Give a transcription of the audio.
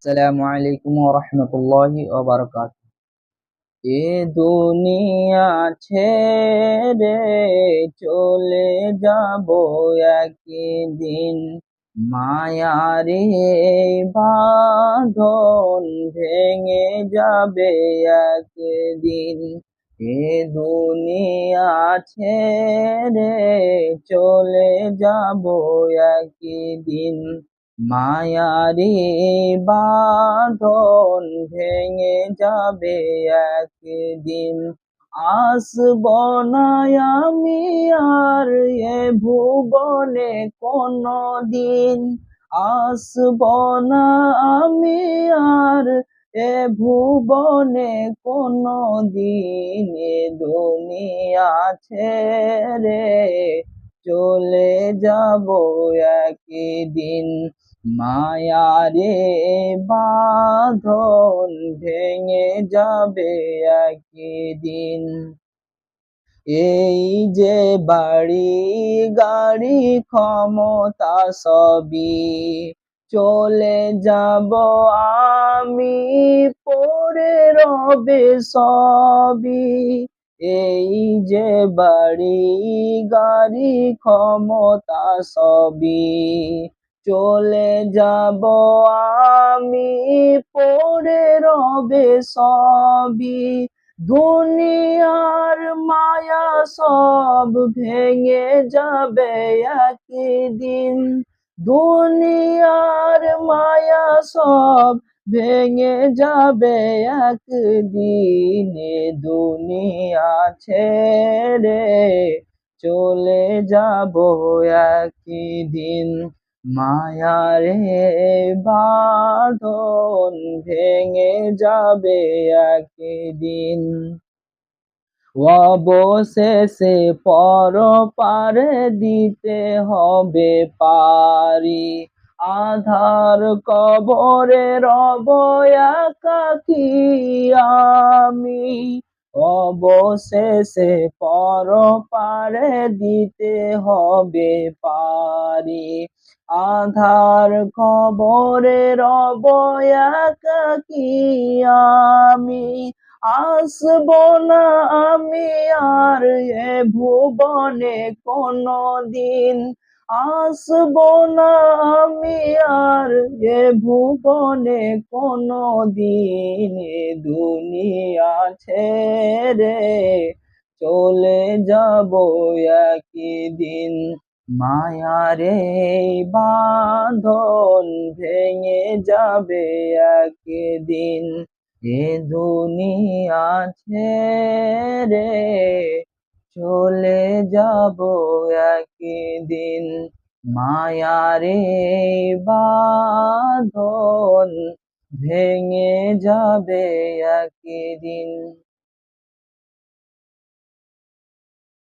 আসসালামু আলাইকুম ওয়া রাহমাতুল্লাহি ওয়া বারাকাতুহু। এ দুনিয়া ছেড়ে চলে যাব একদিন, মায়ারে বাঁধন ভেঙে যাবে একদিন। এ দুনিয়া ছেড়ে চলে যাব একদিন, মায়ারে বাঁধন ভেঙে যাবে একদিন। আসব না আমি আর এ ভুবনে কোনদিন, আসব না আমি আর এ ভুবনে কোনদিন। এ দুনিয়া ছেড়ে চলে যাব একদিন, মায়ারে বাঁধন ভেঙে যাবে একদিন। এই যে বাড়ি গাড়ি ক্ষমতা সবই চলে যাব আমি, পড়ে রবে সবই। এই যে বাড়ি গাড়ি ক্ষমতা সবই চলে যাব আমি, পড়ে রবে সবই। দুনিয়ার মায়া সব ভেঙে যাবে একদিন, দুনিয়ার মায়া সব ভেঙে যাবে একদিন। এ দুনিয়া ছেড়ে চলে যাব একদিন, মায়ারে বাঁধন ভেঙে যাবে একদিন। অবশেষে পরপারে দিতে হবে পারি, আধার কবরে রব একাকী আমি। অবশেষে পরপারে দিতে হবে পারি, আধার কবরে রব একাকী আমি। আসব না আমি আর এ ভুবনে কোনদিন, আসব না আমি আর এ ভুবনে কোনদিন। এ দুনিয়া ছেড়ে চলে যাব একদিন, মায়ারে বাঁধন ভেঙে যাবে একদিন। এ দুনিয়া ছেড়ে চলে যাব একদিন, মায়ারে বাঁধন ভেঙে যাবে একদিন।